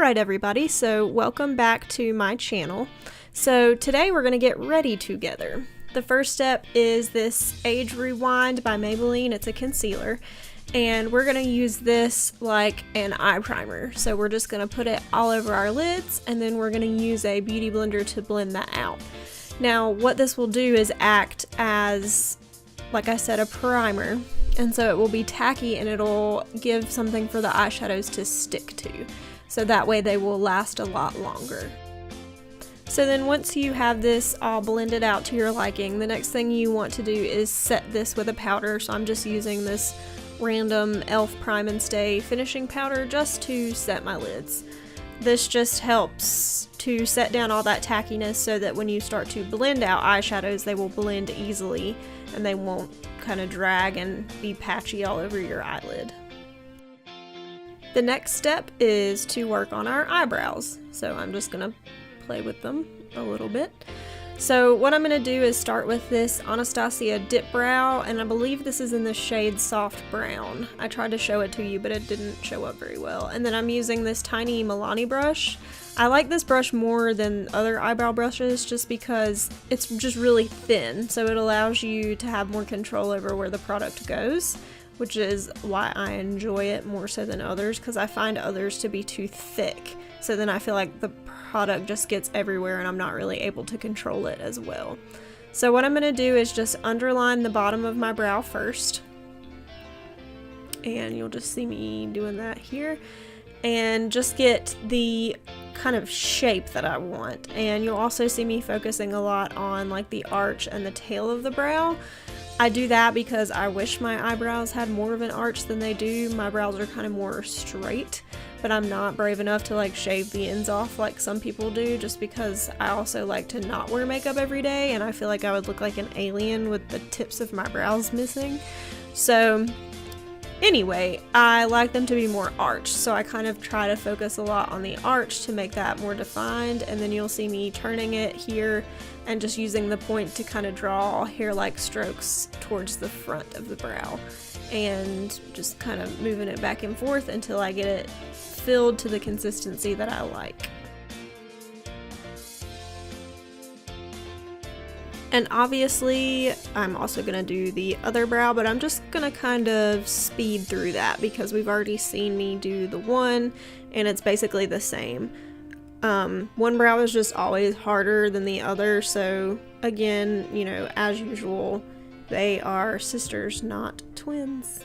Alright everybody, so welcome back to my channel. So today we're going to get ready together. The first step is this Age Rewind by Maybelline. It's a concealer. And we're going to use this like an eye primer. So we're just going to put it all over our lids, and then we're going to use a beauty blender to blend that out. Now what this will do is act as, like I said, a primer. And so it will be tacky and it'll give something for the eyeshadows to stick to. So that way they will last a lot longer. So then once you have this all blended out to your liking, the next thing you want to do is set this with a powder. So I'm just using this random E.L.F. Prime and Stay finishing powder just to set my lids. This just helps to set down all that tackiness so that when you start to blend out eyeshadows, they will blend easily and they won't kind of drag and be patchy all over your eyelid. The next step is to work on our eyebrows. So I'm just gonna play with them a little bit. So what I'm gonna do is start with this Anastasia Dip Brow, and I believe this is in the shade Soft Brown. I tried to show it to you, but it didn't show up very well. And then I'm using this tiny Milani brush. I like this brush more than other eyebrow brushes just because it's just really thin, so it allows you to have more control over where the product goes, which is why I enjoy it more so than others, because I find others to be too thick. So then I feel like the product just gets everywhere and I'm not really able to control it as well. So what I'm going to do is just underline the bottom of my brow first. And you'll just see me doing that here. And just get the kind of shape that I want. And you'll also see me focusing a lot on like the arch and the tail of the brow. I do that because I wish my eyebrows had more of an arch than they do. My brows are kind of more straight, but I'm not brave enough to like shave the ends off like some people do, just because I also like to not wear makeup every day and I feel like I would look like an alien with the tips of my brows missing. So anyway, I like them to be more arched, so I kind of try to focus a lot on the arch to make that more defined, and then you'll see me turning it here and just using the point to kind of draw hair-like strokes towards the front of the brow and just kind of moving it back and forth until I get it filled to the consistency that I like. And obviously, I'm also going to do the other brow, but I'm just going to kind of speed through that because we've already seen me do the one, and it's basically the same. One brow is just always harder than the other, so again, you know, as usual, they are sisters, not twins.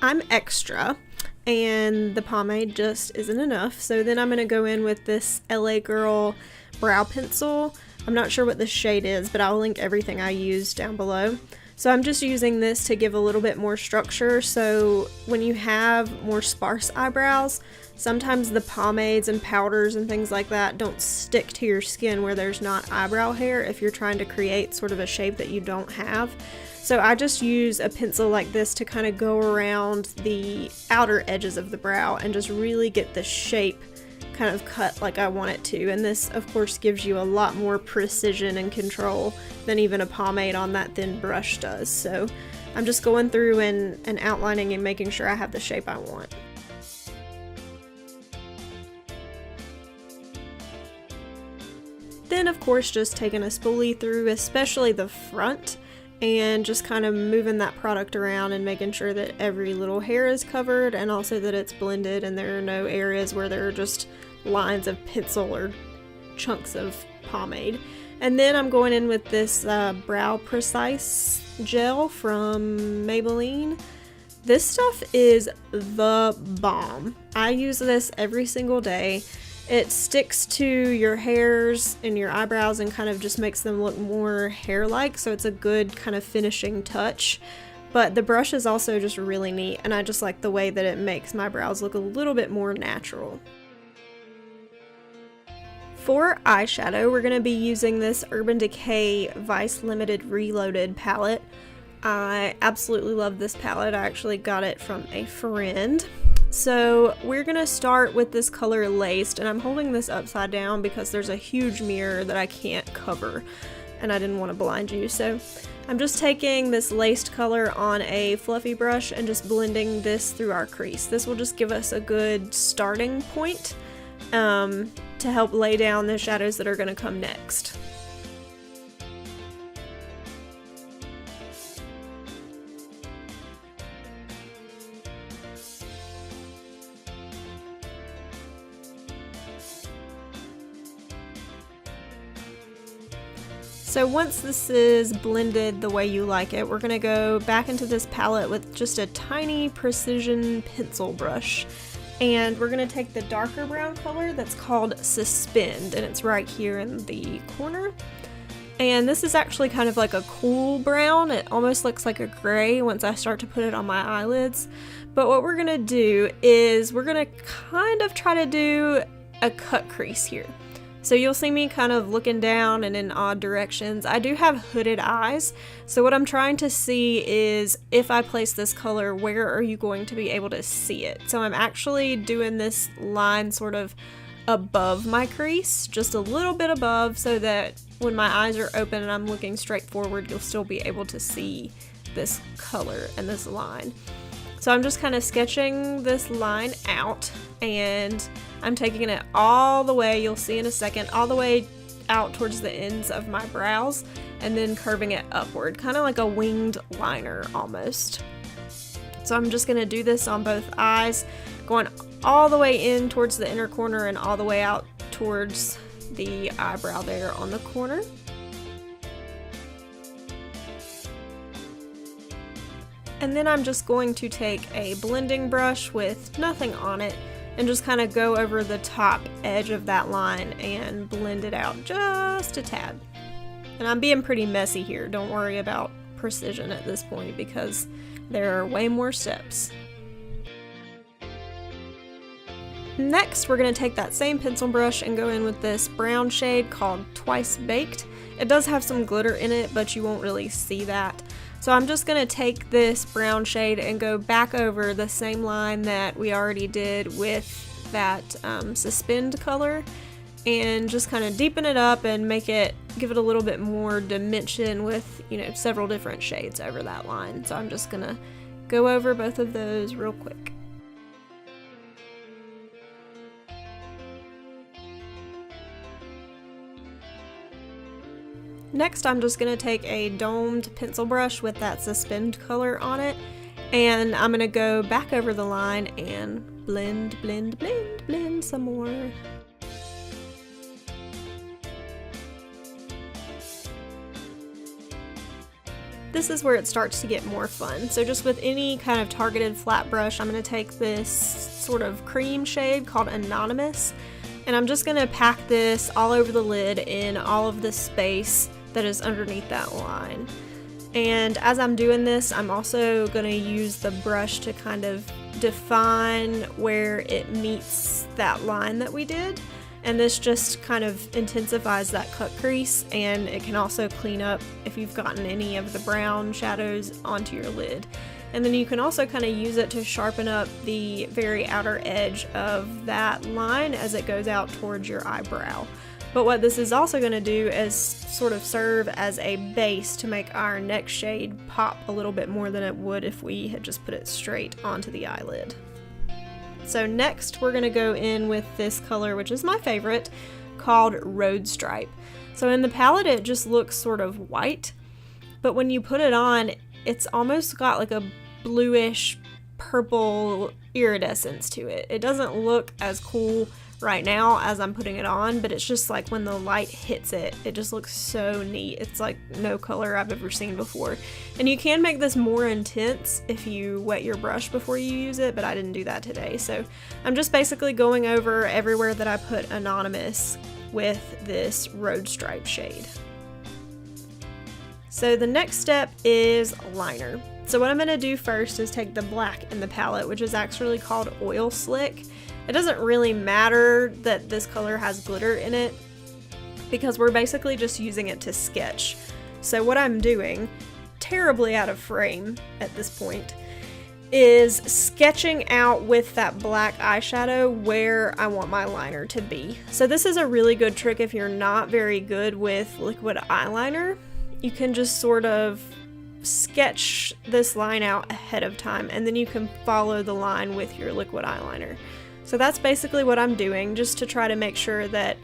I'm extra, and the pomade just isn't enough, so then I'm going to go in with this LA Girl brow pencil. I'm not sure what the shade is, but I'll link everything I use down below. So I'm just using this to give a little bit more structure, so when you have more sparse eyebrows, sometimes the pomades and powders and things like that don't stick to your skin where there's not eyebrow hair if you're trying to create sort of a shape that you don't have. So I just use a pencil like this to kind of go around the outer edges of the brow and just really get the shape kind of cut like I want it to. And this of course gives you a lot more precision and control than even a pomade on that thin brush does. So I'm just going through and outlining and making sure I have the shape I want. Then of course just taking a spoolie through especially the front and just kind of moving that product around and making sure that every little hair is covered and also that it's blended and there are no areas where there are just lines of pencil or chunks of pomade. And then I'm going in with this Brow Precise gel from Maybelline. This stuff is the bomb. I use this every single day. It sticks to your hairs and your eyebrows and kind of just makes them look more hair-like, so it's a good kind of finishing touch. But the brush is also just really neat, and I just like the way that it makes my brows look a little bit more natural. For eyeshadow, we're going to be using this Urban Decay Vice Limited Reloaded palette. I absolutely love this palette. I actually got it from a friend. So we're going to start with this color Laced, and I'm holding this upside down because there's a huge mirror that I can't cover. and I didn't want to blind you. So I'm just taking this laced color on a fluffy brush and just blending this through our crease. This will just give us a good starting point to help lay down the shadows that are going to come next. So once this is blended the way you like it, we're going to go back into this palette with just a tiny precision pencil brush. And we're going to take the darker brown color that's called Suspend, and it's right here in the corner. And this is actually kind of like a cool brown. It almost looks like a gray once I start to put it on my eyelids. But what we're going to do is we're going to kind of try to do a cut crease here. So you'll see me kind of looking down and in odd directions. I do have hooded eyes, so what I'm trying to see is if I place this color, where are you going to be able to see it? So I'm actually doing this line sort of above my crease, just a little bit above, so that when my eyes are open and I'm looking straight forward, you'll still be able to see this color and this line. So I'm just kind of sketching this line out, and I'm taking it all the way, you'll see in a second, all the way out towards the ends of my brows, and then curving it upward, kind of like a winged liner almost. So I'm just going to do this on both eyes, going all the way in towards the inner corner and all the way out towards the eyebrow there on the corner. And then I'm just going to take a blending brush with nothing on it and just kind of go over the top edge of that line and blend it out just a tad. And I'm being pretty messy here. Don't worry about precision at this point because there are way more steps. Next, we're going to take that same pencil brush and go in with this brown shade called Twice Baked. It does have some glitter in it, but you won't really see that. So I'm just going to take this brown shade and go back over the same line that we already did with that Suspend color, and just kind of deepen it up and give it a little bit more dimension with, several different shades over that line. So I'm just going to go over both of those real quick. Next, I'm just going to take a domed pencil brush with that Suspend color on it, and I'm going to go back over the line and blend some more. This is where it starts to get more fun. So just with any kind of targeted flat brush, I'm going to take this sort of cream shade called Anonymous, and I'm just going to pack this all over the lid in all of the space that is underneath that line. And as I'm doing this, I'm also going to use the brush to kind of define where it meets that line that we did, and this just kind of intensifies that cut crease, and it can also clean up if you've gotten any of the brown shadows onto your lid. And then you can also kind of use it to sharpen up the very outer edge of that line as it goes out towards your eyebrow. But what this is also going to do is sort of serve as a base to make our next shade pop a little bit more than it would if we had just put it straight onto the eyelid. So next we're going to go in with this color, which is my favorite, called Road Stripe. So in the palette it just looks sort of white, but when you put it on, it's almost got like a bluish purple iridescence to it. It doesn't look as cool right now as I'm putting it on, but it's just like when the light hits it, it just looks so neat. It's like no color I've ever seen before. And you can make this more intense if you wet your brush before you use it, but I didn't do that today. So I'm just basically going over everywhere that I put Anonymous with this Road Stripe shade. So the next step is liner. So what I'm going to do first is take the black in the palette, which is actually called Oil Slick. It doesn't really matter that this color has glitter in it because we're basically just using it to sketch. So what I'm doing, terribly out of frame at this point, is sketching out with that black eyeshadow where I want my liner to be. So this is a really good trick if you're not very good with liquid eyeliner. You can just sort of sketch this line out ahead of time, and then you can follow the line with your liquid eyeliner. So that's basically what I'm doing, just to try to make sure that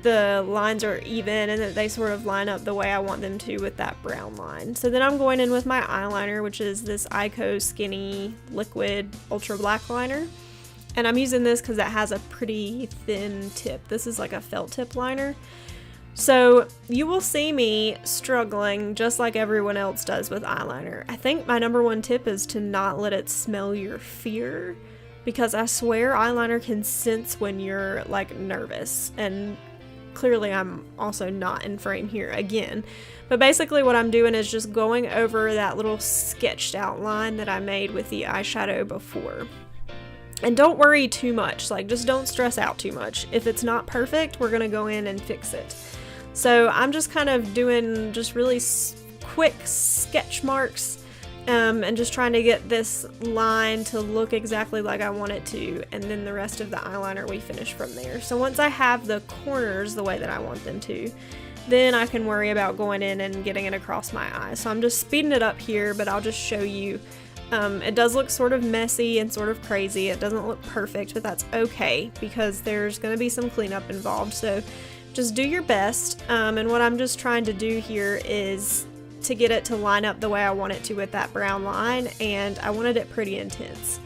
the lines are even and that they sort of line up the way I want them to with that brown line. So then I'm going in with my eyeliner, which is this Ico Skinny Liquid Ultra Black Liner. And I'm using this because it has a pretty thin tip. This is like a felt tip liner. So you will see me struggling just like everyone else does with eyeliner. I think my number one tip is to not let it smell your fear, because I swear eyeliner can sense when you're like nervous, and clearly I'm also not in frame here again. But basically what I'm doing is just going over that little sketched out line that I made with the eyeshadow before. And don't worry too much, like just don't stress out too much. If it's not perfect, we're gonna go in and fix it. So I'm just kind of doing just really quick sketch marks and just trying to get this line to look exactly like I want it to, and then the rest of the eyeliner we finish from there. So once I have the corners the way that I want them to, then I can worry about going in and getting it across my eye. So I'm just speeding it up here, but I'll just show you. It does look sort of messy and sort of crazy. It doesn't look perfect, but that's okay because there's going to be some cleanup involved. So just do your best. And what I'm just trying to do here is to get it to line up the way I want it to with that brown line, and I wanted it pretty intense.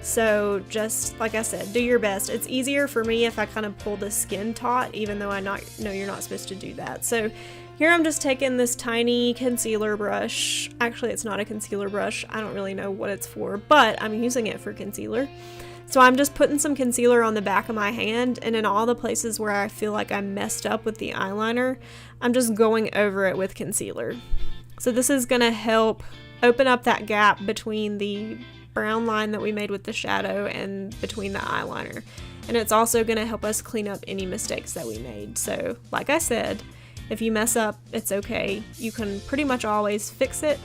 So just like I said, do your best. It's easier for me if I kind of pull the skin taut, even though I know you're not supposed to do that. So here I'm just taking this tiny concealer brush. Actually, it's not a concealer brush. I don't really know what it's for, but I'm using it for concealer. So I'm just putting some concealer on the back of my hand, and in all the places where I feel like I messed up with the eyeliner, I'm just going over it with concealer. So this is going to help open up that gap between the brown line that we made with the shadow and between the eyeliner. And it's also going to help us clean up any mistakes that we made. So like I said, if you mess up, it's okay. You can pretty much always fix it.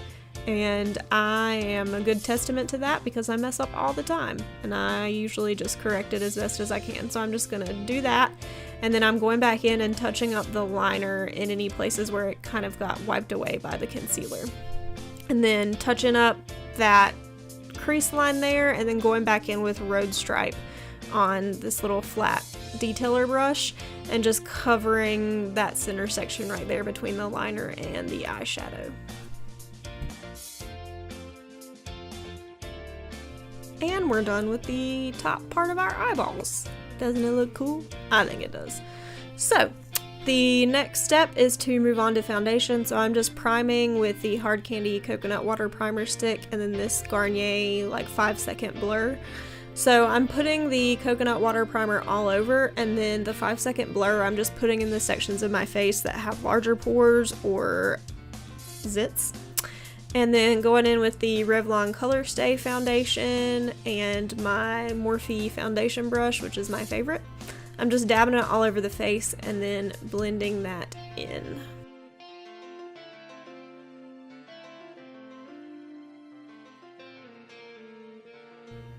And I am a good testament to that because I mess up all the time. And I usually just correct it as best as I can. So I'm just going to do that. And then I'm going back in and touching up the liner in any places where it kind of got wiped away by the concealer. And then touching up that crease line there, and then going back in with Road Stripe on this little flat detailer brush and just covering that center section right there between the liner and the eyeshadow. And we're done with the top part of our eyeballs. Doesn't it look cool? I think it does. So the next step is to move on to foundation. So I'm just priming with the Hard Candy Coconut Water Primer Stick and then this Garnier like 5-second blur. So I'm putting the coconut water primer all over, and then the 5-second blur I'm just putting in the sections of my face that have larger pores or zits. And then going in with the Revlon Color Stay foundation and my Morphe foundation brush, which is my favorite. I'm just dabbing it all over the face and then blending that in.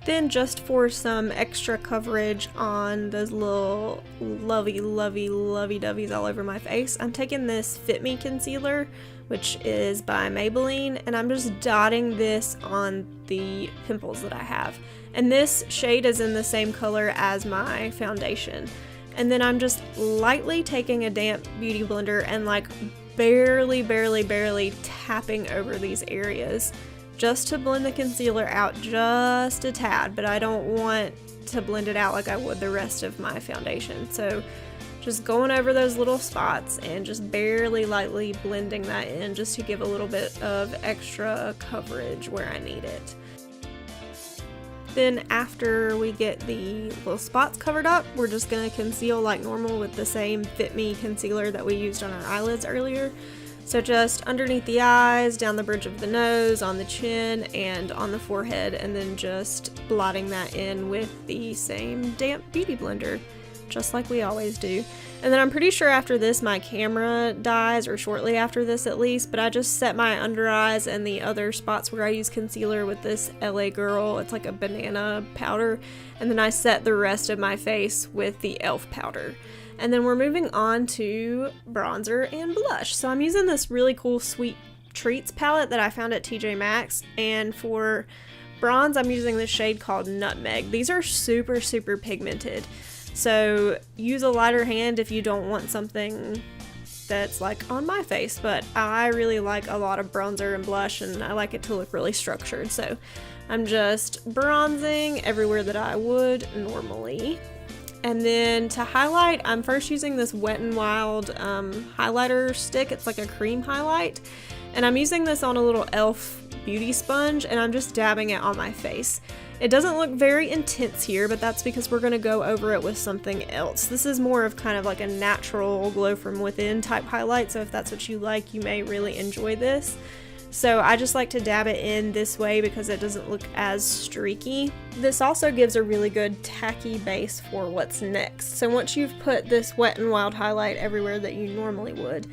Then just for some extra coverage on those little lovey-doveys all over my face, I'm taking this Fit Me concealer, which is by Maybelline, and I'm just dotting this on the pimples that I have. And this shade is in the same color as my foundation. And then I'm just lightly taking a damp beauty blender and like barely tapping over these areas, just to blend the concealer out just a tad, but I don't want to blend it out like I would the rest of my foundation. So just going over those little spots and just barely lightly blending that in just to give a little bit of extra coverage where I need it. Then after we get the little spots covered up, we're just going to conceal like normal with the same Fit Me concealer that we used on our eyelids earlier. So just underneath the eyes, down the bridge of the nose, on the chin, and on the forehead, and then just blotting that in with the same damp beauty blender, just like we always do. And then I'm pretty sure after this my camera dies, or shortly after this at least, but I just set my under eyes and the other spots where I use concealer with this LA Girl. It's like a banana powder. And then I set the rest of my face with the E.L.F. powder. And then we're moving on to bronzer and blush. So I'm using this really cool Sweet Treats palette that I found at TJMaxx. And for bronze, I'm using this shade called Nutmeg. These are super, super pigmented. So use a lighter hand if you don't want something that's like on my face, but I really like a lot of bronzer and blush, and I like it to look really structured. So I'm just bronzing everywhere that I would normally. And then to highlight, I'm first using this Wet n Wild highlighter stick. It's like a cream highlight, and I'm using this on a little E.L.F. beauty sponge, and I'm just dabbing it on my face. It doesn't look very intense here, but that's because we're going to go over it with something else. This is more of kind of like a natural glow from within type highlight, so if that's what you like, you may really enjoy this. So I just like to dab it in this way because it doesn't look as streaky. This also gives a really good tacky base for what's next. So once you've put this Wet n Wild highlight everywhere that you normally would,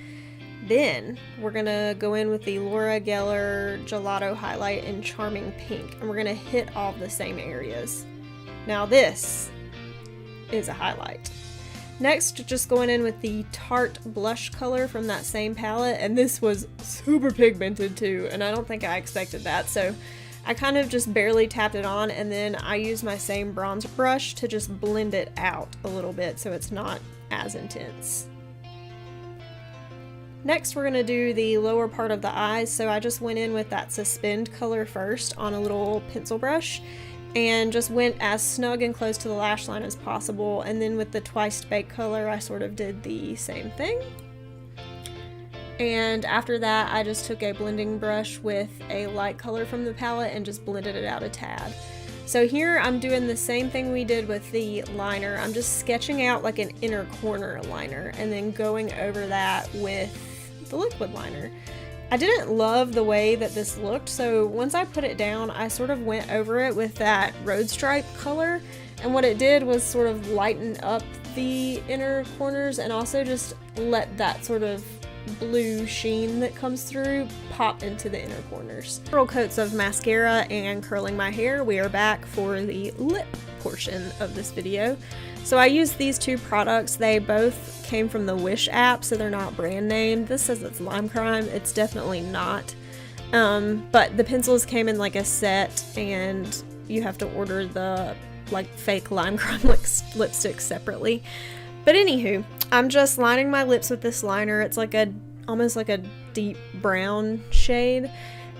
then we're gonna go in with the Laura Geller Gelato highlight in Charming Pink, and we're gonna hit all the same areas. Now this is a highlight. Next, just going in with the Tarte blush color from that same palette, and this was super pigmented too, and I don't think I expected that, so I kind of just barely tapped it on, and then I used my same bronzer brush to just blend it out a little bit so it's not as intense. Next, we're going to do the lower part of the eyes, so I just went in with that Suspend color first on a little pencil brush and just went as snug and close to the lash line as possible, and then with the Twice Baked color I sort of did the same thing. And after that I just took a blending brush with a light color from the palette and just blended it out a tad. So here I'm doing the same thing we did with the liner. I'm just sketching out like an inner corner liner and then going over that with the liquid liner. I didn't love the way that this looked, so once I put it down, I sort of went over it with that Road Stripe color, and what it did was sort of lighten up the inner corners and also just let that sort of blue sheen that comes through pop into the inner corners. Several coats of mascara and curling my hair. We are back for the lip portion of this video. So I used these two products. They both came from the Wish app, so they're not brand name. This says it's Lime Crime. It's definitely not. But the pencils came in like a set, and you have to order the like fake Lime Crime lipstick separately. But anywho, I'm just lining my lips with this liner. It's like almost like a deep brown shade.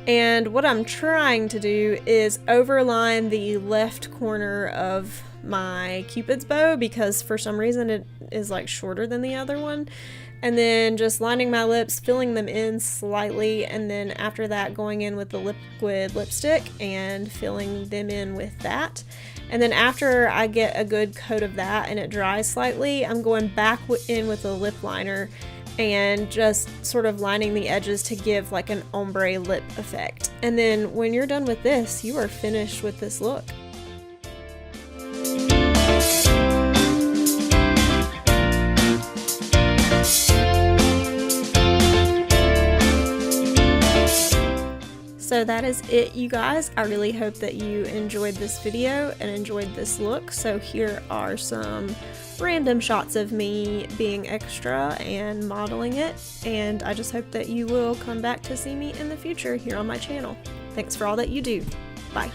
And what I'm trying to do is overline the left corner of my Cupid's bow because for some reason it is like shorter than the other one. And then just lining my lips, filling them in slightly, and then after that going in with the liquid lipstick and filling them in with that. And then after I get a good coat of that and it dries slightly, I'm going back in with the lip liner and just sort of lining the edges to give like an ombre lip effect. And then when you're done with this, you are finished with this look. So that is it, you guys. I really hope that you enjoyed this video and enjoyed this look. So here are some random shots of me being extra and modeling it, and I just hope that you will come back to see me in the future here on my channel. Thanks for all that you do. Bye.